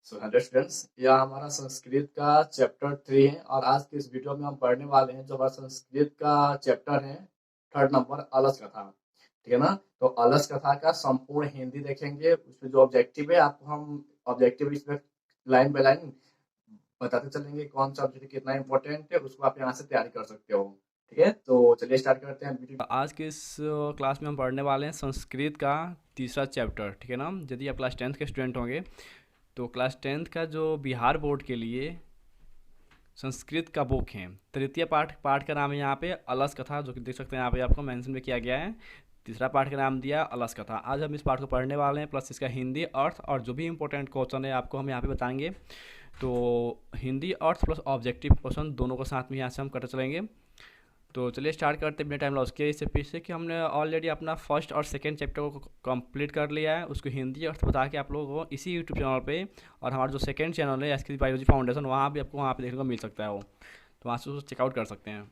So hello students, यह हमारा संस्कृत का चैप्टर 3 है और आज की इस वीडियो में हम पढ़ने वाले हैं जो हमारा संस्कृत का चैप्टर है थर्ड नंबर अलस कथा। ठीक है ना। तो अलस कथा का संपूर्ण हिंदी देखेंगे, उसमें जो ऑब्जेक्टिव है आपको हम ऑब्जेक्टिव इसमें लाइन बाय लाइन बताते चलेंगे कौन सा ऑब्जेक्टिव कितना इंपॉर्टेंट है, उसको आप यहाँ से तैयारी कर सकते हो। ठीक है, तो चलिए स्टार्ट करते हैं वीडियो। आज के इस क्लास में हम पढ़ने वाले हैं संस्कृत का तीसरा चैप्टर। ठीक है ना। यदि आप क्लास 10th के स्टूडेंट होंगे तो क्लास 10th का जो बिहार बोर्ड के लिए संस्कृत का बुक है, तृतीय पाठ पाठ का नाम है यहाँ पे अलस कथा, जो कि देख सकते हैं यहाँ पे आपको मेंशन में किया गया है। तीसरा पाठ का नाम दिया अलस कथा। आज हम इस पाठ को पढ़ने वाले हैं, प्लस इसका हिंदी अर्थ और जो भी इंपॉर्टेंट क्वेश्चन है आपको हम यहाँ पे बताएंगे। तो हिंदी अर्थ प्लस ऑब्जेक्टिव क्वेश्चन दोनों को साथ में यहाँ से हम करते चलेंगे। तो चलिए स्टार्ट करते हैं बिना टाइम लॉस के। इससे पीछे कि हमने ऑलरेडी अपना फर्स्ट और सेकंड चैप्टर को कंप्लीट कर लिया है, उसको हिंदी अर्थ बता के आप लोगों को इसी यूट्यूब चैनल पे, और हमारा जो सेकंड चैनल है एसके बायोलॉजी फाउंडेशन, वहाँ भी आपको वहाँ पे देखने को मिल सकता है वो, तो वहाँ से उसको चेकआउट कर सकते हैं।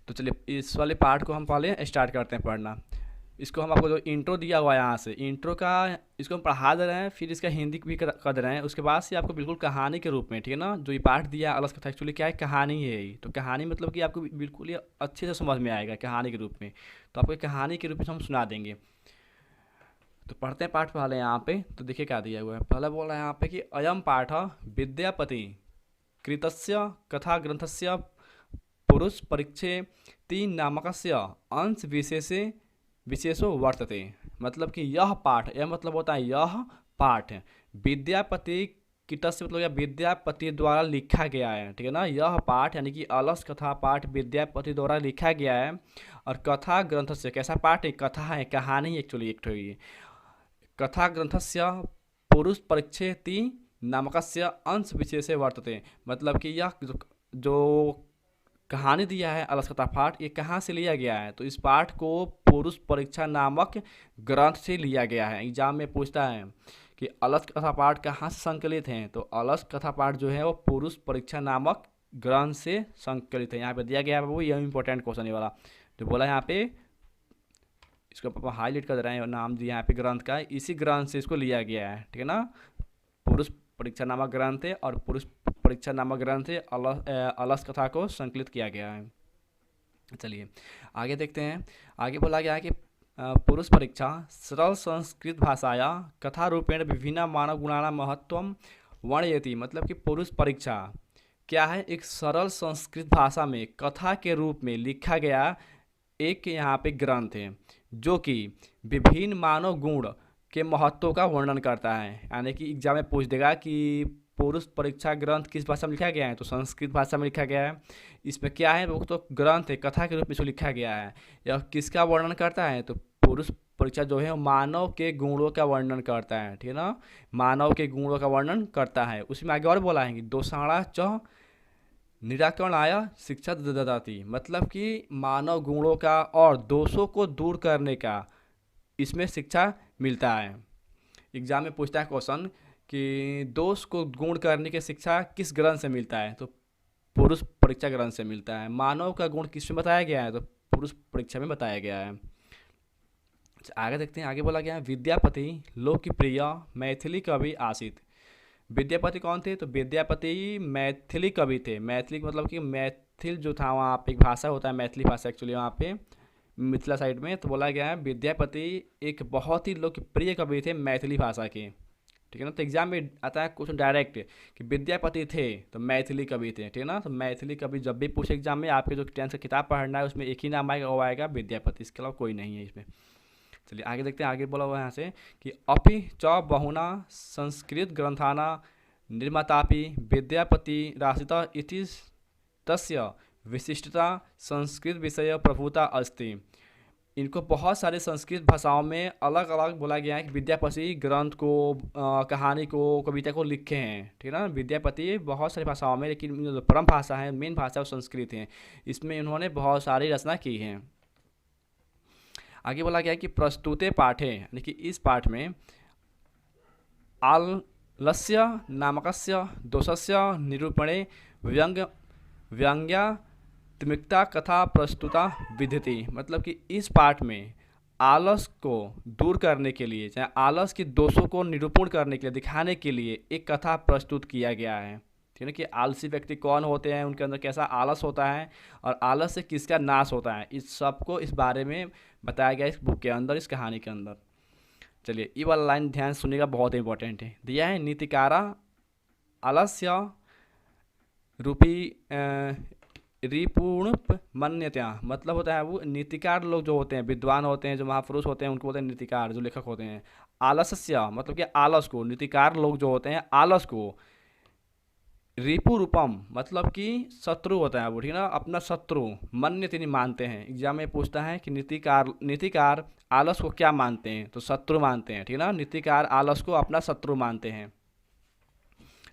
तो चलिए इस वाले पार्ट को हम पहले स्टार्ट करते हैं पढ़ना। इसको हम आपको जो इंट्रो दिया हुआ है यहाँ से, इंट्रो का इसको हम पढ़ा दे रहे हैं, फिर इसका हिंदी भी कर दे रहे हैं। उसके बाद से आपको बिल्कुल कहानी के रूप में, ठीक है ना, जो ये पाठ दिया है अलस कथा, एक्चुअली क्या है, कहानी है ये। तो कहानी मतलब कि आपको बिल्कुल ये अच्छे से समझ में आएगा कहानी के रूप में, तो आपको कहानी के रूप में हम सुना देंगे। तो पढ़ते हैं पाठ पहले यहाँ पे। तो देखिए क्या दिया हुआ है। पहले बोल रहा है यहाँ पे कि अयम पाठ विद्यापति कृतस्य कथा ग्रंथस्य पुरुष परीक्षे तीन नामकस्य अंश विशेषो वर्तते। मतलब कि यह पाठ, यह मतलब होता है यह पाठ विद्यापति किटस्य मतलब यह विद्यापति द्वारा लिखा गया है। ठीक है ना। यह पाठ यानी कि अलस कथा पाठ विद्यापति द्वारा लिखा गया है। और कथा ग्रंथ से, कैसा पाठ है, कथा है, कहानी एक्चुअली एक ठो ये। कथा ग्रंथस्य पुरुष परीक्षेति नामकस्य अंश विशेषे वर्तते। मतलब कि यह जो कहानी दिया है अलस कथा पाठ, ये कहाँ से लिया गया है, तो इस पाठ को पुरुष परीक्षा नामक ग्रंथ से लिया गया है। एग्जाम में पूछता है कि अलस कथा पाठ कहाँ से संकलित हैं, तो अलस कथा पाठ जो है वो पुरुष परीक्षा नामक ग्रंथ से संकलित है। यहाँ पे दिया गया है वो, ये इंपॉर्टेंट क्वेश्चन ये वाला जो बोला यहाँ पे, इसको पापा हाईलाइट कर रहे हैं, नाम दिया यहाँ पे ग्रंथ का, इसी ग्रंथ से इसको लिया गया है। ठीक है ना। पुरुष परीक्षा नामक ग्रंथ है और पुरुष परीक्षा नामक ग्रंथ से अलस कथा को संकलित किया गया है। चलिए आगे देखते हैं। आगे बोला गया है कि पुरुष परीक्षा सरल संस्कृत भाषाया कथा रूपेण विभिन्न मानव गुणाना महत्व वर्णयति। मतलब कि पुरुष परीक्षा क्या है, एक सरल संस्कृत भाषा में कथा के रूप में लिखा गया एक यहाँ पे ग्रंथ है, जो कि विभिन्न मानव गुण के महत्व का वर्णन करता है। यानी कि एग्जाम में पूछ देगा कि पुरुष परीक्षा ग्रंथ किस भाषा में लिखा गया है, तो संस्कृत भाषा में लिखा गया है। इसमें क्या है, वो तो ग्रंथ है, कथा के रूप में इसको लिखा गया है। यह किसका वर्णन करता है, तो पुरुष परीक्षा जो है वो मानव के गुणों का वर्णन करता है। ठीक है ना। मानव के गुणों का वर्णन करता है। उसमें आगे और बोला है कि दोषाणा च निराकरण आया शिक्षा ददाती। मतलब कि मानव गुणों का और दोषों को दूर करने का इसमें शिक्षा मिलता है। एग्जाम में पूछता है क्वेश्चन कि दोष को गुण करने की शिक्षा किस ग्रंथ से मिलता है, तो पुरुष परीक्षा ग्रंथ से मिलता है। मानव का गुण किस में बताया गया है, तो पुरुष परीक्षा में बताया गया है। आगे देखते हैं। आगे बोला गया है विद्यापति लोकप्रिय मैथिली कवि आसित। विद्यापति कौन थे, तो विद्यापति मैथिली कवि थे। मैथिली मतलब कि मैथिल जो था, वहाँ पे एक भाषा होता है मैथिली भाषा एक्चुअली वहाँ पे मिथिला साइड में। तो बोला गया है विद्यापति एक बहुत ही लोकप्रिय कवि थे मैथिली भाषा के। ठीक है ना। तो एग्जाम में आता है क्वेश्चन डायरेक्ट कि विद्यापति थे तो मैथिली कवि थे। ठीक है ना। तो मैथिली कवि जब भी पूछे एग्जाम में, आपके जो 10th का किताब पढ़ना है उसमें एक ही नाम आएगा, वो आएगा विद्यापति, इसके अलावा कोई नहीं है इसमें। चलिए आगे देखते हैं। आगे बोला हुआ है यहाँ से कि अपि च बहुना संस्कृत ग्रंथाना निर्मातापि विद्यापति राशिता इति तस्य विशिष्टता संस्कृत विषय प्रभुता अस्ति। इनको बहुत सारे संस्कृत भाषाओं में अलग अलग बोला गया है कि विद्यापति ग्रंथ को, कहानी को, कविता को लिखे हैं। ठीक है ना। विद्यापति बहुत सारी भाषाओं में, लेकिन जो परम भाषा है, मेन भाषा वो संस्कृत है, इसमें इन्होंने बहुत सारी रचना की है। आगे बोला गया है कि प्रस्तुते पाठे, यानी कि इस पाठ में आलस्य नामकस्य दोषस्य निरूपणे व्यंग्यात्मिकता कथा प्रस्तुता विधति। मतलब कि इस पाठ में आलस को दूर करने के लिए, चाहे आलस के दोषों को निरूपण करने के लिए, दिखाने के लिए एक कथा प्रस्तुत किया गया है। ठीक है कि आलसी व्यक्ति कौन होते हैं, उनके अंदर कैसा आलस होता है और आलस से किसका नाश होता है, इस सब को इस बारे में बताया गया इस बुक के अंदर, इस कहानी के अंदर। चलिए ये वाला लाइन ध्यान सुनिएगा, बहुत इंपॉर्टेंट है। दिया है नीतिकारा आलस्य रूपी रिपूर्ण मन्यता, मतलब होता है वो नीतिकार लोग जो होते हैं, विद्वान होते हैं, जो महापुरुष होते हैं, उनको बोलते हैं नीतिकार, जो लेखक होते हैं। आलस्य मतलब कि आलस को, नीतिकार लोग जो होते हैं आलस को, रिपु रूपम मतलब कि शत्रु होता है वो, ठीक है ना, अपना शत्रु मन्यते नहीं मानते हैं। एग्जाम में पूछता है कि नीतिकार आलस को क्या मानते हैं, तो शत्रु मानते हैं, ठीक है ना, नीतिकार आलस को अपना शत्रु मानते हैं।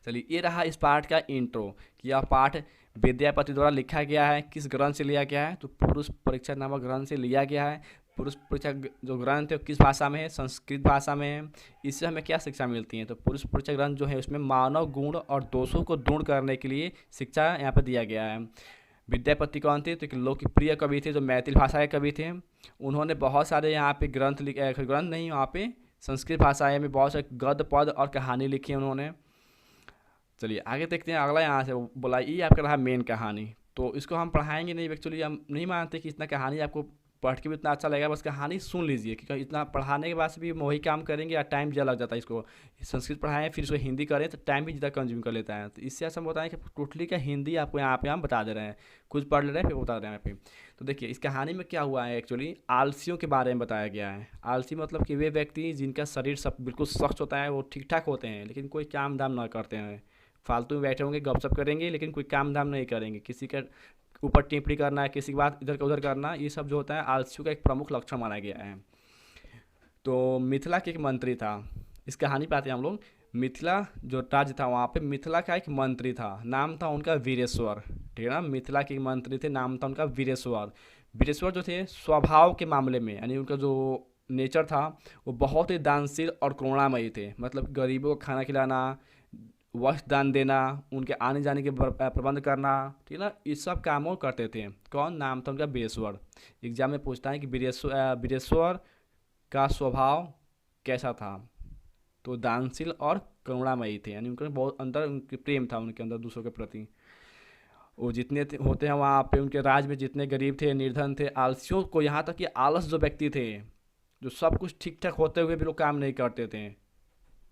चलिए ये रहा इस पाठ का इंट्रो कि यह पाठ विद्यापति द्वारा लिखा गया है, किस ग्रंथ से लिया गया है, तो पुरुष परीक्षा नामक ग्रंथ से लिया गया है। पुरुष परीक्षा जो ग्रंथ है वो किस भाषा में है, संस्कृत भाषा में है। इससे हमें क्या शिक्षा मिलती है, तो पुरुष परीक्षा ग्रंथ जो है उसमें मानव गुण और दोषों को दूर करने के लिए शिक्षा यहाँ पर दिया गया है। विद्यापति कौन थे, तो एक लोकप्रिय कवि थे जो मैथिली भाषा के कवि थे। उन्होंने बहुत सारे यहाँ पे ग्रंथ नहीं, वहाँ पे संस्कृत भाषा में बहुत सारे गद्य पद और कहानी लिखी है उन्होंने। चलिए आगे देखते हैं अगला। यहाँ से बोला ये आपका रहा मेन कहानी, तो इसको हम पढ़ाएंगे नहीं, एक्चुअली हम नहीं मानते कि इतना कहानी आपको पढ़ के भी इतना अच्छा लगेगा, बस कहानी सुन लीजिए, क्योंकि इतना पढ़ाने के बाद भी वही काम करेंगे या टाइम ज़्यादा लग जाता है। इसको संस्कृत पढ़ाएं फिर इसको हिंदी करें तो टाइम भी ज़्यादा कंज्यूम कर लेता है, तो इससे ऐसा बताएं कि टोटली का हिंदी आपको यहाँ पे हम बता दे रहे हैं, कुछ पढ़ ले रहे हैं फिर बता रहे हैं यहाँ पे। तो देखिए इस कहानी में क्या हुआ है, एक्चुअली आलसियों के बारे में बताया गया है। आलसी मतलब कि वे व्यक्ति जिनका शरीर सब बिल्कुल स्वस्थ होता है, वो ठीक ठाक होते हैं, लेकिन कोई काम धाम ना करते हैं, फालतू में बैठे होंगे, गपशप करेंगे, लेकिन कोई काम धाम नहीं करेंगे, किसी का ऊपर टिप्पणी करना है, किसी की बात इधर का उधर करना, ये सब जो होता है आलसियों का एक प्रमुख लक्षण माना गया है। तो मिथिला के एक मंत्री था, इस कहानी पे आते हैं हम लोग। मिथिला जो राज्य था वहाँ पे मिथिला का एक मंत्री था, नाम था उनका वीरेश्वर, ठीक है ना, मिथिला के एक मंत्री थे, नाम था उनका वीरेश्वर। वीरेश्वर जो थे स्वभाव के मामले में, यानी उनका जो नेचर था वो बहुत ही दानशील और करुणामयी थे, मतलब गरीबों को खाना खिलाना, वस्त्र दान देना, उनके आने जाने के प्रबंध करना, ठीक है ना, इस सब कामों करते थे। कौन, नाम था उनका वीरेश्वर। एग्जाम में पूछता है कि वीरेश्वर का स्वभाव कैसा था, तो दानशील और करुणामयी थे, यानी उनके बहुत अंदर उनके प्रेम था उनके अंदर दूसरों के प्रति। वो जितने होते हैं वहाँ पे उनके राज्य में, जितने गरीब थे, निर्धन थे, आलसियों को, यहाँ तक कि आलस जो व्यक्ति थे, जो सब कुछ ठीक ठाक होते हुए भी लोग काम नहीं करते थे,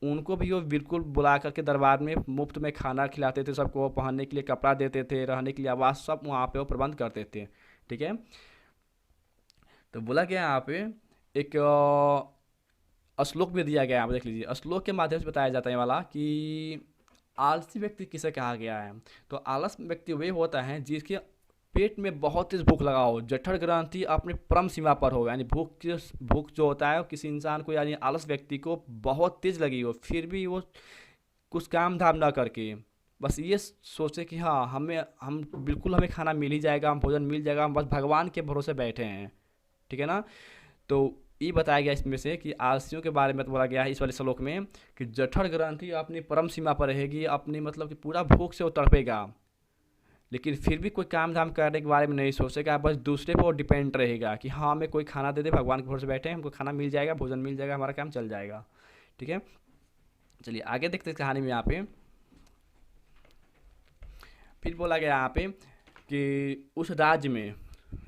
उनको भी वो बिल्कुल बुला करके दरबार में मुफ्त में खाना खिलाते थे, सबको पहनने के लिए कपड़ा देते थे, रहने के लिए आवास, सब वहाँ पे वो प्रबंध करते थे, ठीक है। तो बोला गया यहाँ पे एक श्लोक भी दिया गया है, आप देख लीजिए। श्लोक के माध्यम से बताया जाता है वाला कि आलसी व्यक्ति किसे कहा गया है, तो आलस व्यक्ति वे होता है जिसके पेट में बहुत तेज भूख लगा हो, जठर ग्रंथि अपने परम सीमा पर हो, यानी भूख जो होता है किसी इंसान को, यानी आलस व्यक्ति को बहुत तेज लगी हो, फिर भी वो कुछ काम धाम ना करके बस ये सोचे कि हाँ हम बिल्कुल हमें खाना मिल ही जाएगा, हम भोजन मिल जाएगा, हम बस भगवान के भरोसे बैठे हैं, ठीक है ना। तो ये बताया गया इसमें से कि आलसियों के बारे में तो बोला गया है इस वाले श्लोक में कि जठर ग्रंथि अपनी परम सीमा पर रहेगी, अपनी मतलब कि पूरा भूख से वो तड़पेगा, लेकिन फिर भी कोई काम धाम करने के बारे में नहीं सोचेगा, बस दूसरे पर डिपेंड रहेगा कि हाँ हमें कोई खाना दे दे, भगवान के भरोसे बैठे हैं, हमको खाना मिल जाएगा, भोजन मिल जाएगा, हमारा काम चल जाएगा, ठीक है। चलिए आगे देखते हैं कहानी में। यहाँ पे फिर बोला गया यहाँ पे कि उस राज्य में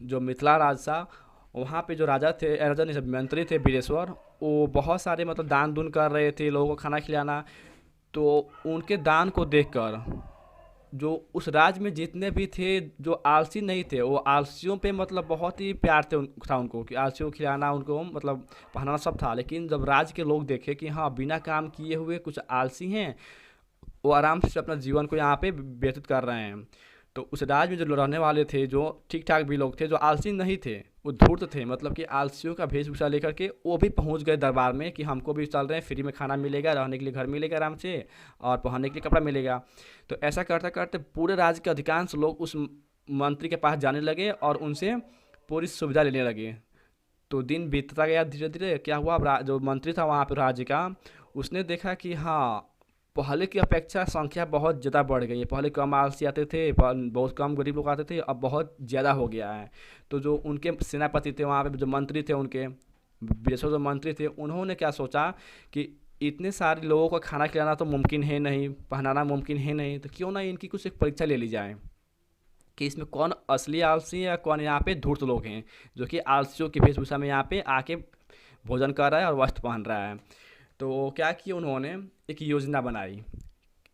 जो मिथिला राज था, वहाँ पे जो राजा नहीं सब मंत्री थे वीरेश्वर, वो बहुत सारे मतलब दान दून कर रहे थे, लोगों को खाना खिलाना। तो उनके दान को देखकर जो उस राज्य में जितने भी थे जो आलसी नहीं थे, वो आलसियों पे मतलब बहुत ही प्यार था उनको, कि आलसियों को खिलाना, उनको मतलब पहनाना सब था। लेकिन जब राज्य के लोग देखे कि हाँ बिना काम किए हुए कुछ आलसी हैं, वो आराम से अपना जीवन को यहाँ पे व्यतीत कर रहे हैं, तो उस राज्य में जो रहने वाले थे, जो ठीक ठाक भी लोग थे, जो आलसी नहीं थे, वो धूर्त थे, मतलब कि आलसियों का वेशभूषा लेकर के वो भी पहुंच गए दरबार में कि हमको भी चल रहे हैं, फ्री में खाना मिलेगा, रहने के लिए घर मिलेगा आराम से, और पहनने के लिए कपड़ा मिलेगा। तो ऐसा करते करते पूरे राज्य के अधिकांश लोग उस मंत्री के पास जाने लगे और उनसे पूरी सुविधा लेने लगे। तो दिन बीतता गया, धीरे धीरे क्या हुआ, जो मंत्री था वहाँ पर राज्य का, उसने देखा कि हाँ पहले की अपेक्षा संख्या बहुत ज़्यादा बढ़ गई है, पहले कम आलसी आते थे, बहुत कम गरीब लोग आते थे, अब बहुत ज़्यादा हो गया है। तो जो उनके सेनापति थे वहाँ पे, जो मंत्री थे उनके, विदेशों जो मंत्री थे उन्होंने क्या सोचा कि इतने सारे लोगों को खाना खिलाना तो मुमकिन है नहीं, पहनाना मुमकिन है नहीं, तो क्यों ना इनकी कुछ एक परीक्षा ले ली जाए कि इसमें कौन असली आलसी है या कौन यहाँ पे धूर्त लोग हैं जो कि आलसियों की वेशभूषा में यहाँ पे आके भोजन कर रहा है और वस्त्र पहन रहा है। तो क्या किया उन्होंने, एक योजना बनाई।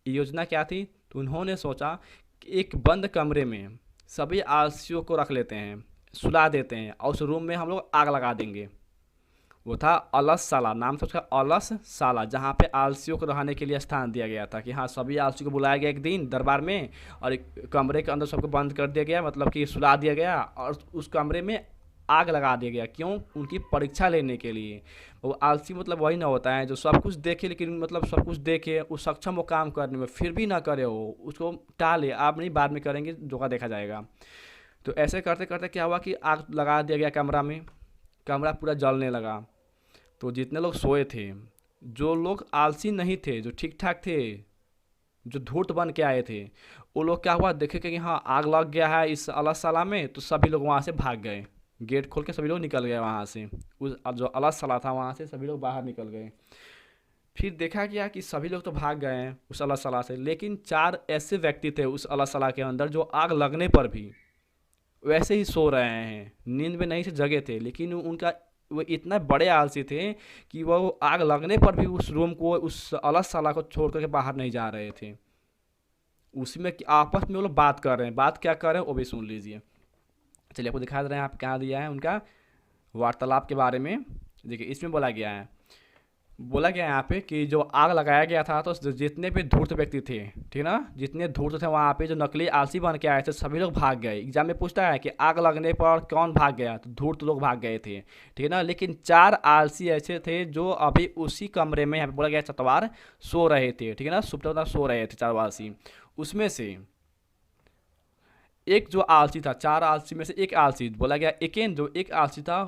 योजना क्या थी, तो उन्होंने सोचा कि एक बंद कमरे में सभी आलसियों को रख लेते हैं, सुला देते हैं और उस रूम में हम लोग आग लगा देंगे। वो था अलसशाला, नाम था उसका अलसशाला, जहाँ पे आलसियों को रहने के लिए स्थान दिया गया था कि हाँ सभी आलसियों को बुलाया गया एक दिन दरबार में और एक कमरे के अंदर सबको बंद कर दिया गया, मतलब कि सुला दिया गया और उस कमरे में आग लगा दिया गया। क्यों? उनकी परीक्षा लेने के लिए। वो आलसी मतलब वही ना होता है जो सब कुछ देखे, लेकिन मतलब सब कुछ देखे वो सक्षम हो काम करने में फिर भी ना करे, हो उसको टाले, आप नहीं बाद में करेंगे जो देखा जाएगा। तो ऐसे करते करते क्या हुआ कि आग लगा दिया गया कमरा में, कमरा पूरा जलने लगा। तो जितने लोग सोए थे, जो लोग आलसी नहीं थे, जो ठीक ठाक थे, जो धूर्त बन के आए थे, वो लोग क्या हुआ देखे कि हाँ आग लग गया है इस अलसशाला में, तो सभी लोग वहाँ से भाग गए। गेट खोल के सभी लोग निकल गए वहाँ से, उस जो अलसशाला था वहाँ से सभी लोग बाहर निकल गए। फिर देखा गया कि सभी लोग तो भाग गए हैं उस अलसशाला से, लेकिन 4 ऐसे व्यक्ति थे उस अलसशाला के अंदर जो आग लगने पर भी वैसे ही सो रहे हैं, नींद में नहीं से जगे थे, लेकिन उनका वो इतना बड़े आलसी थे कि वो आग लगने पर भी उस रूम को, उस अलसशाला को छोड़ करके बाहर नहीं जा रहे थे। उसमें आपस में वो लोग बात कर रहे हैं, बात क्या कर रहे हैं वो भी सुन लीजिए। चलिए आपको दिखा दे रहे हैं, आप कहाँ दिया है उनका वार्तालाप के बारे में। देखिए इसमें बोला गया है यहाँ पे कि जो आग लगाया गया था तो जितने भी धूर्त व्यक्ति थे, ठीक ना, जितने धूर्त थे वहाँ पे जो नकली आलसी बन के आए थे सभी लोग भाग गए। एग्जाम में पूछता है कि आग लगने पर कौन भाग गया, तो धूर्त लोग भाग गए थे, ठीक है ना। लेकिन 4 आलसी ऐसे थे जो अभी उसी कमरे में, यहाँ पे बोला गया चतवार, सो रहे थे, ठीक है ना, सुप्त सो रहे थे 4 आलसी। उसमें से एक जो आलसी था, 4 आलसी में से एक आलसी बोला गया, एक आलसी था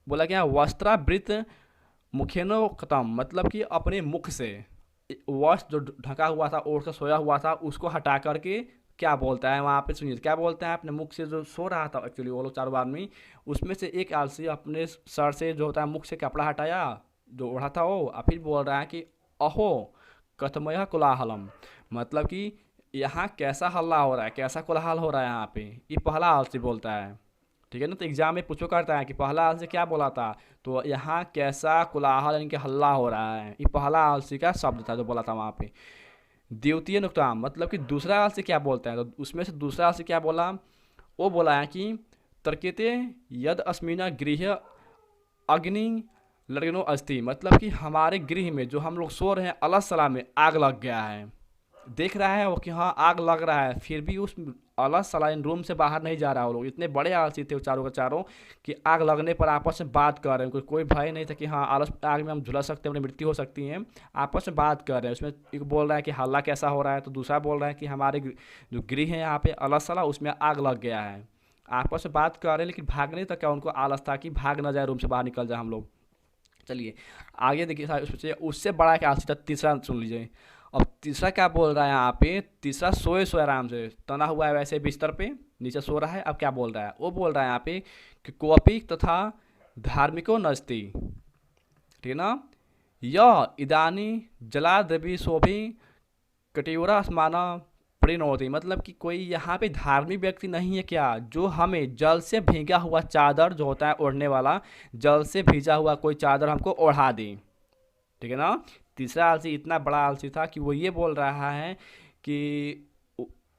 बोला गया वस्त्रावृत मुखेनो खत्म, मतलब कि अपने मुख से वस्त्र जो ढका हुआ था, ओढ़ कर सोया हुआ था, उसको हटा करके क्या बोलता है वहाँ पे, सुनिए क्या बोलता है। अपने मुख से जो सो रहा था एक्चुअली वो लोग 4 आदमी, उसमें से एक आलसी अपने सर से जो होता है मुख से कपड़ा हटाया जो ओढ़ा था वो, और फिर बोल रहा है कि अहो कथमय कोलाहलम, मतलब कि यहाँ कैसा हल्ला हो रहा है, कैसा कोलाहल हो रहा है यहाँ पे, ये पहला आलसी बोलता है, ठीक है ना। तो एग्जाम में पूछो करता है कि पहला आलसी क्या बोला था, तो यहाँ कैसा कोलाहल यानी कि हल्ला हो रहा है, ये पहला आलसी का शब्द था जो बोला था वहाँ पे। द्वितीय नुक्ता मतलब कि दूसरा आलसी क्या बोलता है, तो उसमें से दूसरा आलसी क्या बोला, वो बोला है कि तर्केते यद अस्मिना गृह अग्नि लग्नो अस्ति, मतलब कि हमारे गृह में जो हम लोग सो रहे हैं अलसशाला में आग लग गया है। देख रहा है वो कि हाँ आग लग रहा है, फिर भी उस अलसशाला इन रूम से बाहर नहीं जा रहा। वो लोग इतने बड़े आलसी थे वो चारों के चारों कि आग लगने पर आपस में बात कर रहे हैं, कोई भय नहीं था कि हाँ आग में हम झुलस सकते हैं, अपनी मृत्यु हो सकती है। आपस में बात कर रहे हैं, उसमें एक बोल रहा है कि हल्ला कैसा हो रहा है, तो दूसरा बोल रहा है कि हमारे जो गृह है यहाँ पे अलसशाला उसमें आग लग गया है। आपस में बात कर रहे हैं, लेकिन भागने तक क्या उनको आलस था कि भाग ना जाए, रूम से बाहर निकल जाए हम लोग। चलिए आगे देखिए, उससे बड़ा क्या आलसी था, तीसरा सुन लीजिए। अब तीसरा क्या बोल रहा है यहाँ पे, तीसरा सोए सोए आराम से तना हुआ है वैसे बिस्तर पे नीचे सो रहा है। अब क्या बोल रहा है, वो बोल रहा है यहाँ पे कि कोपी तथा धार्मिको नस्ती, ठीक है ना, यह इदानी जलाद्रवी शोभी कटियोरा स्माना प्रिनोती, मतलब कि कोई यहाँ पे धार्मिक व्यक्ति नहीं है क्या जो हमें जल से भीगा हुआ चादर जो होता है ओढ़ने वाला, जल से भीजा हुआ कोई चादर हमको ओढ़ा दे, ठीक है ना। तीसरा आलसी इतना बड़ा आलसी था कि वो ये बोल रहा है कि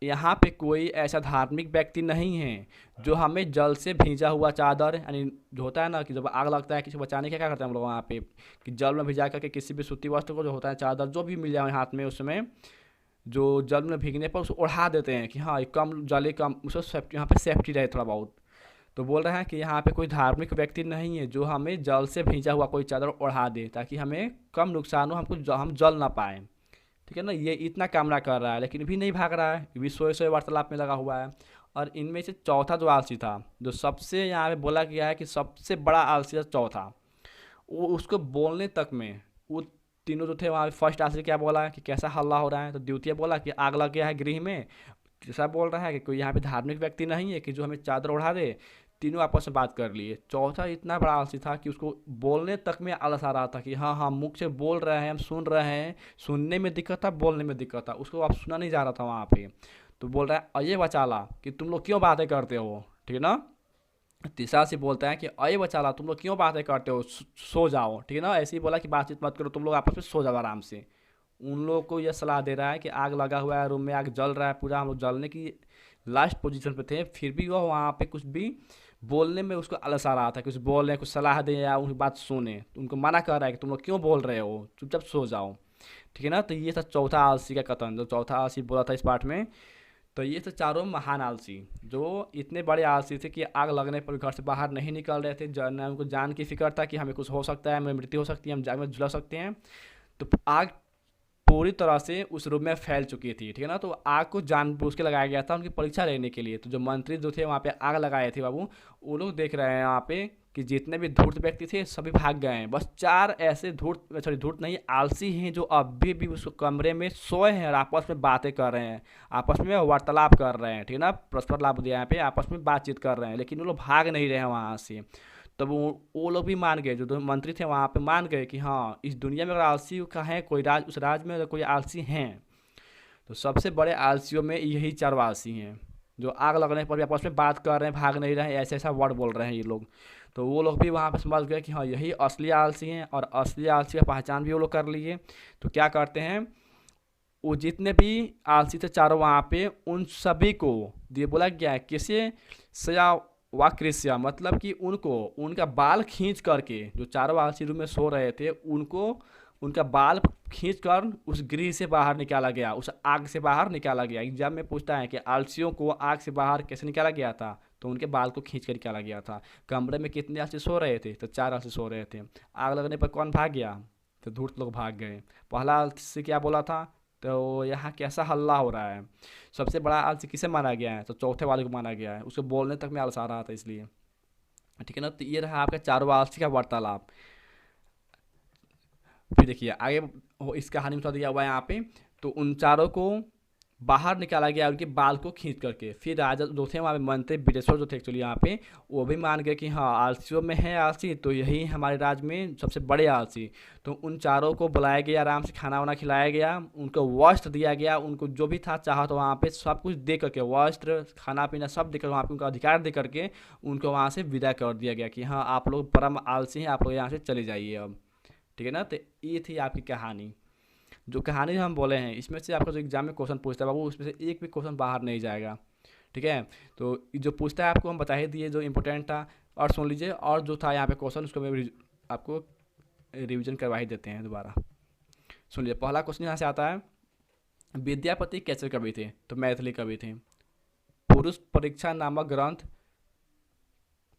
यहाँ पे कोई ऐसा धार्मिक व्यक्ति नहीं है जो हमें जल से भीजा हुआ चादर, यानी जो होता है ना कि जब आग लगता है किसी को बचाने के क्या करते हैं हम लोग वहाँ पे कि जल में भिजा करके किसी भी सूती वस्त्र को जो होता है चादर जो भी मिल जाए हाथ में, उसमें जो जल में भीगने पर उसको ओढ़ा देते हैं कि हाँ ये कम जले कम, उसको सेफ्टी, यहाँ पे सेफ्टी रहे थोड़ा बहुत। तो बोल रहे हैं कि यहाँ पे कोई धार्मिक व्यक्ति नहीं है जो हमें जल से भीजा हुआ कोई चादर ओढ़ा दे ताकि हमें कम नुकसान हो, हम जल ना पाए, ठीक है ना। ये इतना कामना कर रहा है लेकिन भी नहीं भाग रहा है, भी सोए सोए वार्तालाप में लगा हुआ है। और इनमें से चौथा जो आलसी था, जो सबसे यहाँ पे बोला गया है कि सबसे बड़ा आलसी था चौथा, वो उसको बोलने तक में वो तीनों जो थे वहाँ फर्स्ट आलसी क्या बोला कि कैसा हल्ला हो रहा है, तो द्वितीय बोला कि आग लग गया है गृह में, तीसरा बोल रहा है कि कोई यहाँ पे धार्मिक व्यक्ति नहीं है कि जो हमें चादर ओढ़ा दे, तीनों आपस में बात कर लिए। चौथा इतना बड़ा आलसी था कि उसको बोलने तक में आलस आ रहा था कि हाँ हाँ मुख से बोल रहे हैं, हम सुन रहे हैं, सुनने में दिक्कत था, बोलने में दिक्कत था, उसको अब सुना नहीं जा रहा था वहाँ पे। तो बोल रहा है अये बचाला कि तुम लोग क्यों बातें करते हो, ठीक है ना। तीसरा से बोलता है कि अये बचाला तुम लोग क्यों बातें करते हो, सो जाओ, ठीक है ना। ऐसे ही बोला कि बातचीत मत करो, तुम लोग आपस में सो जाओ आराम से। उन लोगों को यह सलाह दे रहा है कि आग लगा हुआ है, रूम में आग जल रहा है पूरा, हम लोग जलने की लास्ट पोजीशन पे थे, फिर भी वह वहाँ पे कुछ भी बोलने में उसको आलस आ रहा था, कुछ बोल रहे हैं, कुछ सलाह दें या उनकी बात सुने। तो उनको मना कर रहा है कि तुम लोग क्यों बोल रहे हो, चुपचाप सो जाओ, ठीक है ना। तो ये था चौथा आलसी का कथन, जो चौथा आलसी बोला था इस पार्ट में। तो ये थे चारों महान आलसी, जो इतने बड़े आलसी थे कि आग लगने पर घर से बाहर नहीं निकल रहे थे। उनको जान की फिक्र था कि हमें कुछ हो सकता है, हमें मृत्यु हो सकती है, हम जाग में झुलस सकते हैं। तो आग पूरी तरह से उस रूम में फैल चुकी थी, ठीक है ना। तो आग को जानबूझ के लगाया गया था उनकी परीक्षा लेने के लिए। तो जो मंत्री जो थे वहाँ पे आग लगाए थे बाबू, वो लोग देख रहे हैं यहाँ पे कि जितने भी धूर्त व्यक्ति थे सभी भाग गए हैं, बस 4 ऐसे धूर्त नहीं आलसी हैं जो अभी भी उस कमरे में सोए हैं और आपस में बातें कर रहे हैं, आपस में वार्तालाप कर रहे हैं, ठीक है ना। परस्पर लाभ दिया यहाँ पे, आपस में बातचीत कर रहे हैं, लेकिन वो लोग भाग नहीं रहे हैं वहाँ से। तब वो लोग भी मान गए, जो मंत्री थे वहाँ पे मान गए कि हाँ इस दुनिया में अगर आलसी का है कोई राज, उस राज में अगर कोई आलसी हैं तो सबसे बड़े आलसियों में यही 4 आलसी हैं, जो आग लगने पर भी आपस में बात कर रहे हैं, भाग नहीं रहे हैं, ऐसे ऐसा वर्ड बोल रहे हैं ये लोग। तो वो लोग भी वहाँ पे समझ गए कि हाँ यही असली आलसी हैं, और असली आलसी का पहचान भी वो लोग कर लिए। तो क्या करते हैं, वो जितने भी आलसी थे चारों वहाँ पे, उन सभी को ये बोला गया है किसे सया वाकृष्या, मतलब कि उनको उनका बाल खींच करके, जो चारों आलसी रूम में सो रहे थे उनको उनका बाल खींच कर उस गृह से बाहर निकाला गया, उस आग से बाहर निकाला गया। एग्जाम में पूछता है कि आलसियों को आग से बाहर कैसे निकाला गया था, तो उनके बाल को खींच कर निकाला गया था। कमरे में कितने आलसी सो रहे थे, तो 4 आलसी सो रहे थे। आग लगने पर कौन भाग गया, तो धूर्त लोग भाग गए। पहला आलसी क्या बोला था, तो यहाँ कैसा हल्ला हो रहा है, सबसे बड़ा आलसी किसे माना गया है, तो चौथे वाले को माना गया है, उसको बोलने तक में आलस आ रहा था इसलिए, ठीक है ना। तो ये रहा आपका चारों आलसी का वार्तालाप। फिर देखिए आगे इस कहानी में थोड़ा दिया हुआ है यहाँ पे। तो उन चारों को बाहर निकाला गया उनके बाल को खींच करके। फिर राजा जो थे वहाँ पे मंत्री बिरेश्वर जो थे एक्चुअली यहाँ पे, वो भी मान गए कि हाँ आलसियों में है आलसी, तो यही हमारे राज्य में सबसे बड़े आलसी। तो उन चारों को बुलाया गया, आराम से खाना वाना खिलाया गया, उनको वस्त्र दिया गया, उनको जो भी था चाहा तो वहाँ पे सब कुछ दे करके, वस्त्र खाना पीना सब देकर, वहाँ पे उनका अधिकार दे करके उनको वहाँ से विदा कर दिया गया कि हाँ आप लोग परम आलसी हैं, आप लोग यहाँ से चले जाइए अब, ठीक है ना। तो ये थी आपकी कहानी। जो कहानी हम बोले हैं इसमें से आपका जो एग्जाम में क्वेश्चन पूछता है बाबू, उसमें से एक भी क्वेश्चन बाहर नहीं जाएगा, ठीक है। तो जो पूछता है आपको हम बता ही दिए जो इंपॉर्टेंट था। और सुन लीजिए, और जो था यहाँ पे क्वेश्चन उसको मैं आपको रिवीजन करवा ही देते हैं दोबारा। सुन लीजिए, पहला क्वेश्चन यहाँ से आता है, विद्यापति कैसे कवि थे, तो मैथिली कवि थे। पुरुष परीक्षा नामक ग्रंथ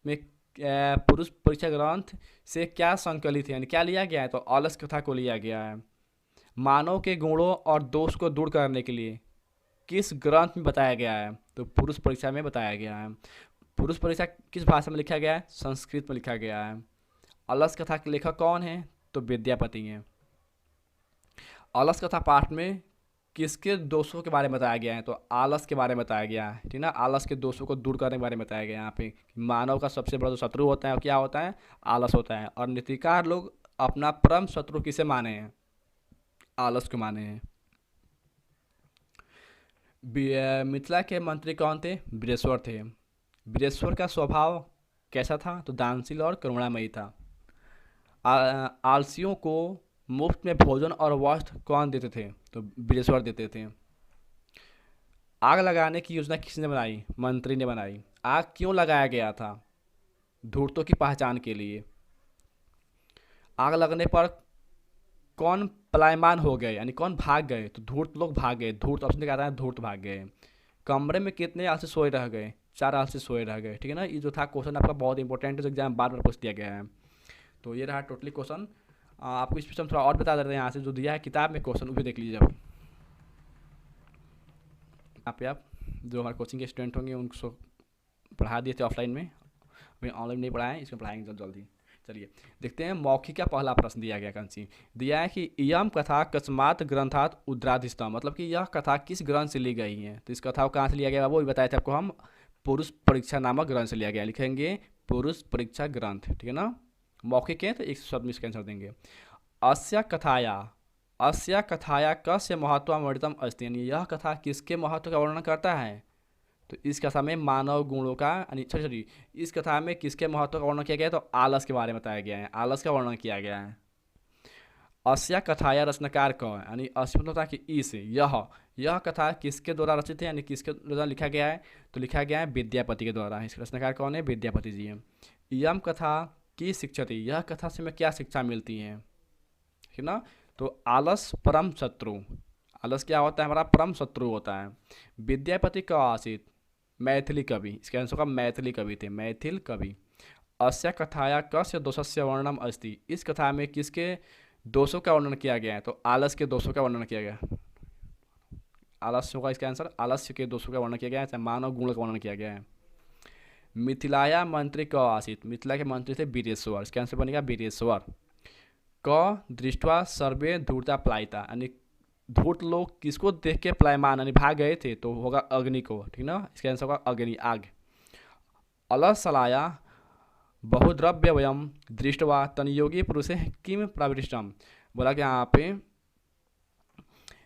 में पुरुष परीक्षा ग्रंथ से क्या संकलित है, यानी क्या लिया गया है, तो अलस कथा को लिया गया है। मानव के गुणों और दोष को दूर करने के लिए किस ग्रंथ में बताया गया है, तो पुरुष परीक्षा में बताया गया है। पुरुष परीक्षा किस भाषा में लिखा गया है, संस्कृत में लिखा गया है। अलस कथा के लेखक कौन है, तो विद्यापति हैं। अलस कथा पाठ में किसके दोषों के बारे में बताया गया है, तो आलस के बारे में बताया गया है, ठीक ना। आलस के दोषों को दूर करने के बारे में बताया गया है यहाँ पे। मानव का सबसे बड़ा जो शत्रु होता है वो क्या होता है, आलस होता है। और नीतिकार लोग अपना परम शत्रु किसे माने हैं, आलस को माने हैं। मिथिला के मंत्री कौन थे, बिरेश्वर थे। बिरेश्वर का स्वभाव कैसा था, तो दानशील और करुणामयी था। आलसियों को मुफ्त में भोजन और वस्त्र कौन देते थे, तो बिरेश्वर देते थे। आग लगाने की योजना किसने बनाई, मंत्री ने बनाई। आग क्यों लगाया गया था, धूर्तों की पहचान के लिए। आग लगने पर कौन पलायमान हो गए, यानी कौन भाग गए, तो धूर्त लोग भाग गए। धूर्त ऑप्शन क्या है, धूर्त भाग गए। कमरे में कितने आलसी सोए रह गए, 4 आलसी सोए रह गए, ठीक है ना। ये जो था क्वेश्चन आपका बहुत इंपॉर्टेंट है, एग्जाम बार बार पूछ दिया गया है। तो ये रहा टोटली क्वेश्चन। आपको इस पर हम थोड़ा और बता देते हैं, यहाँ से जो दिया है किताब में क्वेश्चन वो भी देख लीजिए। अब यहाँ पे आप जो हमारे कोचिंग के स्टूडेंट होंगे उनको पढ़ा दिए थे ऑफलाइन में, अभी ऑनलाइन नहीं पढ़ाएं, इसमें पढ़ाएंगे जल्दी। चलिए देखते हैं, मौखिक का पहला प्रश्न दिया गया कंसी दिया है कि इयम कथा कस्मात ग्रंथात उद्राधिष्टा, मतलब कि यह कथा किस ग्रंथ से ली गई है। तो इस कथा को कहाँ से लिया गया वो भी बताए थे आपको हम पुरुष परीक्षा नामक ग्रंथ से लिया गया। लिखेंगे पुरुष परीक्षा ग्रंथ, ठीक है ना। मौखिक है तो एक शब्द में इसका आंसर देंगे। अस्य कथाया कस्य महत्वमर्दितम अस्ति, यानी यह कथा किसके महत्व का वर्णन करता है। तो इस कथा में मानव गुणों का सॉरी इस कथा में किसके महत्व का वर्णन किया गया है, तो आलस के बारे में बताया गया है, आलस का वर्णन किया गया है। अस्या कथाया रचनाकार कौन, यानी अस्य मतलब था कि इस यह कथा किसके द्वारा रचित है, यानी किसके द्वारा लिखा गया है, तो लिखा गया है विद्यापति के द्वारा। इसके रचनाकार कौन है, विद्यापति जी हैं। यम कथा की शिक्षा थी, यह कथा से हमें क्या शिक्षा मिलती है, ठीक है ना। तो आलस परम शत्रु, आलस क्या होता है, हमारा परम शत्रु होता है। विद्यापति का आशित, मैथिली कवि, इसके आंसर का मैथिली कवि थे, मैथिल कवि। अस्य कथाया कस्य दोषस्य वर्णनम अस्ति, इस कथा में किसके दोषों का वर्णन किया गया है, तो आलस के दोषों का वर्णन किया गया। आलस्य होगा इसका आंसर, आलस्य के दोषों का वर्णन किया गया है, मानव गुण का वर्णन किया गया है। मिथिलाया मंत्री क आसित, मिथिला के मंत्री थे वीरेश्वर, इसका आंसर बनेगा वीरेश्वर। क दृष्टवा सर्वे धूर्ता पलायिता, यानी धूर्त लोग किसको देख के पलायमान यानी भाग गए थे, तो होगा अग्नि को, ठीक ना। इसका आंसर होगा अग्नि, आग। अलसलाया बहुद्रव्य वयम दृष्टवा तनयोगी पुरुषे किम प्रविष्टम, बोला कि यहाँ पे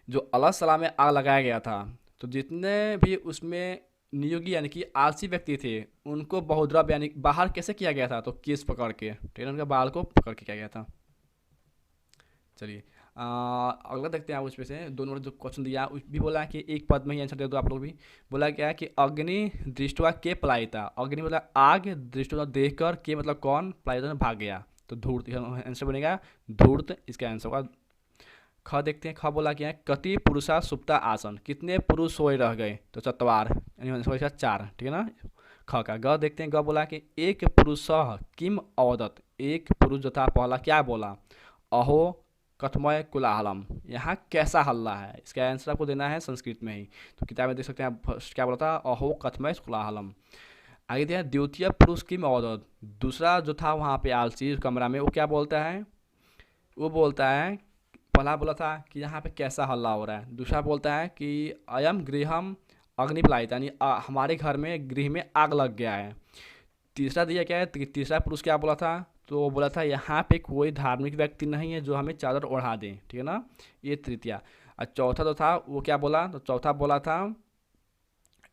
जो अलसला में आग लगाया गया था, तो जितने भी उसमें नियोगी यानी कि आलसी व्यक्ति थे उनको बहुद्रव्य यानी बाहर कैसे किया गया था, तो केस पकड़ के, ठीक है, उनके बाल को पकड़ के किया गया था। चलिए अगला देखते हैं आप उसमें से दो नंबर जो क्वेश्चन दिया उस भी बोला है कि एक पद में ही आंसर दे दो आप लोग भी। बोला क्या है कि अग्नि दृष्टवा के पलायिता, अग्नि मतलब आग, दृष्टवा देखकर, के मतलब कौन, पलायिता भाग गया, तो धूर्त आंसर बनेगा धूर्त, इसका आंसर होगा। ख देखते हैं, ख बोला क्या है, कति पुरुषा सुप्ता आसन, कितने पुरुष सोए रह गए, तो चतवार, यानी आंसर होगा 4, ठीक है ना। ख का ग देखते हैं, ग बोला कि एक पुरुष किम अवदत, एक पुरुष जो था पहला क्या बोला, अहो कथमय कुलाहलम, यहाँ कैसा हल्ला है, इसका आंसर आपको देना है संस्कृत में ही। तो किताब में देख सकते हैं आप, क्या बोला था, अहो कथमय कुलाहलम। आगे दिया द्वितीय पुरुष किम अवदत, दूसरा जो था वहाँ पे आलसी कमरा में, वो क्या बोलता है, वो बोलता है, पहला बोला था कि यहाँ पे कैसा हल्ला हो रहा है, दूसरा बोलता है कि अयम गृहम अग्निप्लायित, यानी हमारे घर में गृह में आग लग गया है। तीसरा दिया क्या है, तीसरा पुरुष क्या बोला था, तो वो बोला था यहाँ पे कोई धार्मिक व्यक्ति नहीं है जो हमें चादर ओढ़ा दे, ठीक है ना, ये तृतीया। और चौथा जो था वो क्या बोला, तो चौथा बोला था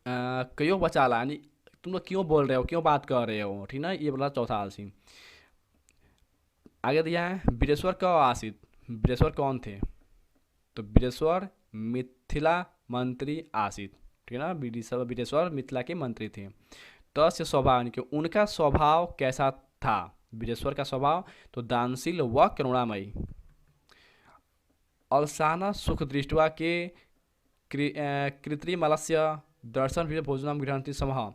क्यों बचाला, यानी तुम लोग क्यों बोल रहे हो, क्यों बात कर रहे हो, ठीक ना, ये बोला चौथा आलसी। आगे दिया है वीरेश्वर का आसित, वीरेश्वर कौन थे, तो वीरेश्वर मिथिला मंत्री आसित, ठीक है ना, वीरेश्वर मिथिला के मंत्री थे। तस्य स्वभाव, यानी कि उनका स्वभाव कैसा था, वीरेश्वर का स्वभाव, तो दानशील व करुणामयी। अलसाना सुख दृष्टवा के कृत्रिमलस्य दर्शन भी भोजनम गृहंती समूह,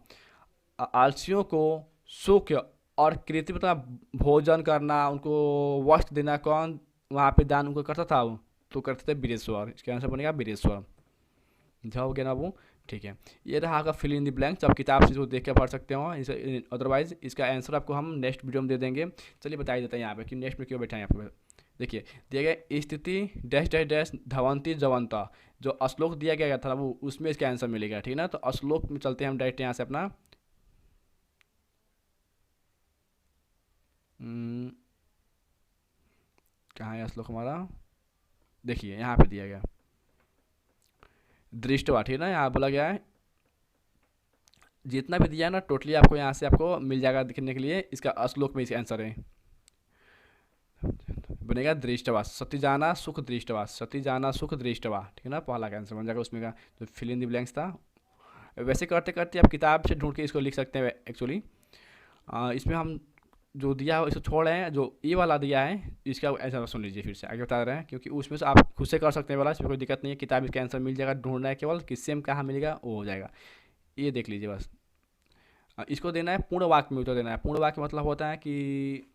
आलसियों को सुख और कृत्रिम भोजन करना, उनको वस्त्र देना, कौन वहाँ पे दान उनको करता था, तो करते थे वीरेश्वर, इसका आंसर बनेगा वीरेश्वर। हो गया ना वो, ठीक है। ये रहा आपका फिल इन द ब्लैंक्स, आप किताब से जो देख के पढ़ सकते हो, अदरवाइज इसका आंसर आपको हम नेक्स्ट वीडियो में दे देंगे। चलिए बता ही देते हैं यहाँ पे कि नेक्स्ट में क्यों बैठा है यहाँ पे। देखिए दिया गया स्थिति डैश डैश डैश धवंती जवंता, जो श्लोक दिया गया था वो उसमें इसका आंसर मिलेगा, ठीक है ना। तो श्लोक में चलते हैं हम डायरेक्ट यहाँ से अपना, कहाँ है श्लोक हमारा, देखिए यहाँ पे दिया गया दृष्टवा, ठीक है ना, यहाँ बोला गया है जितना भी दिया है ना टोटली आपको यहाँ से आपको मिल जाएगा दिखने के लिए, इसका श्लोक में इसका आंसर है बनेगा दृष्टवा, सती जाना सुख दृष्टवा, सती जाना सुख दृष्टवा, ठीक है ना, पहला का आंसर बन जाएगा उसमें का, जो फिल इन द ब्लैंक्स था। वैसे करते करते आप किताब से ढूंढ के इसको लिख सकते हैं एक्चुअली। इसमें हम जो दिया है इसको छोड़ रहे हैं, जो ये वाला दिया है इसका आंसर सुन लीजिए फिर से, आगे बता रहे हैं, क्योंकि उसमें से आप खुद से कर सकते हैं वाला, इसमें कोई दिक्कत नहीं है, किताब इसका आंसर मिल जाएगा, ढूंढना है केवल किससे हम कहाँ मिलेगा वो हो जाएगा, ये देख लीजिए बस। इसको देना है पूर्ण वाक्य में उत्तर देना है। पूर्ण वाक्य मतलब होता है कि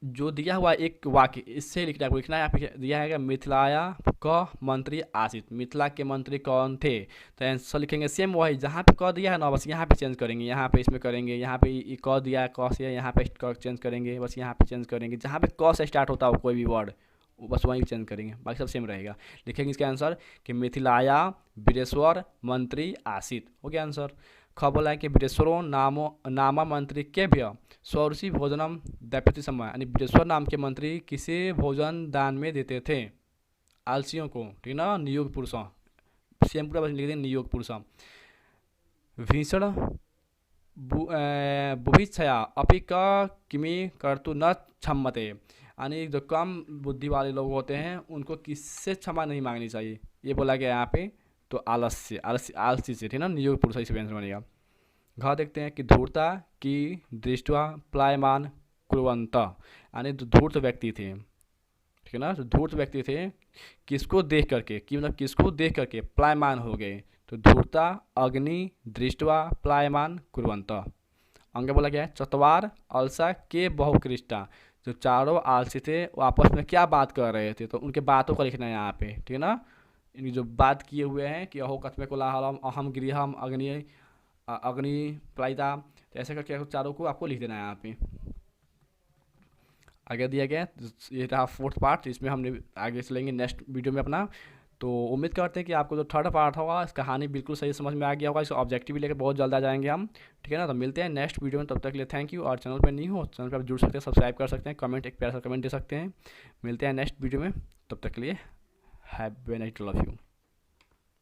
जो दिया हुआ एक वाक्य इससे लिखना है, लिखना है यहाँ पे दिया है मिथिलाया क मंत्री आसित, मिथिला के मंत्री कौन थे, तो आंसर लिखेंगे सेम वही जहाँ पे क दिया है ना, बस यहाँ पे चेंज करेंगे, यहाँ पे इसमें करेंगे, यहाँ पे क दिया है क से यहाँ पे चेंज करेंगे, बस यहाँ पे चेंज करेंगे, जहाँ पे क से स्टार्ट होता हो कोई भी वर्ड बस वहीं चेंज करेंगे, बाकी सब सेम रहेगा। लिखेंगे इसका आंसर कि मिथिलाया वीरेश्वर मंत्री आसित, हो गया आंसर। ख बोला है कि विदेश्वरों नामा मंत्री केभ्य स्वरुचि भोजनम दैप्यति समय, यानी विदेश्वर नाम के मंत्री किसे भोजन दान में देते थे? आलसियों को, ठीक ना, नियोग पुरुषों, सेम पूरा लिख दें नियोग पुरुषों। भीषण बुभिक्षया अपि क किमि कर्तु न क्षम्यते, यानी जो कम बुद्धि वाले लोग होते हैं उनको किससे क्षमा नहीं मांगनी चाहिए, ये बोला गया यहाँ पे। तो आलसी से, ठीक ना, नियोग पुरुष इस आंसर बनेगा। घ देखते हैं कि धूर्ता की दृष्टवा प्लायमान कुर्वन्त, यानी जो धूर्त व्यक्ति थे, ठीक है ना, जो धूर्त व्यक्ति थे किसको देख करके, कि मतलब किसको देख करके प्लायमान हो गए? तो धूर्ता अग्नि दृष्टवा प्लायमान कुर्वन्त। अंग बोला गया है चतवार अलसा के बहुकृष्टा, जो चारों आलसी थे वो आपस में क्या बात कर रहे थे, तो उनके बातों को लिखना है यहाँ पे, ठीक है ना। इनकी जो बात किए हुए हैं कि अहो कथमे कोलाहलम अहम गृहम अग्नि प्लायिता, तो ऐसे करके चारों को आपको लिख देना है यहाँ पे। आगे दिया गया ये रहा फोर्थ पार्ट, इसमें हमने आगे चलेंगे नेक्स्ट वीडियो में अपना। तो उम्मीद करते हैं कि आपको जो थर्ड पार्ट होगा इस कहानी बिल्कुल सही समझ में आ गया होगा, इसका ऑब्जेक्टिव भी लेकर बहुत जल्द आ जाएंगे हम, ठीक है ना। तो मिलते हैं नेक्स्ट वीडियो में, तब तक के लिए थैंक यू। और चैनल पर नहीं हो, चैनल पर आप जुड़ सकते हैं, सब्सक्राइब कर सकते हैं, कमेंट एक प्यारा सा कमेंट दे सकते हैं। मिलते हैं नेक्स्ट वीडियो में, तब तक के लिए have a night, love you.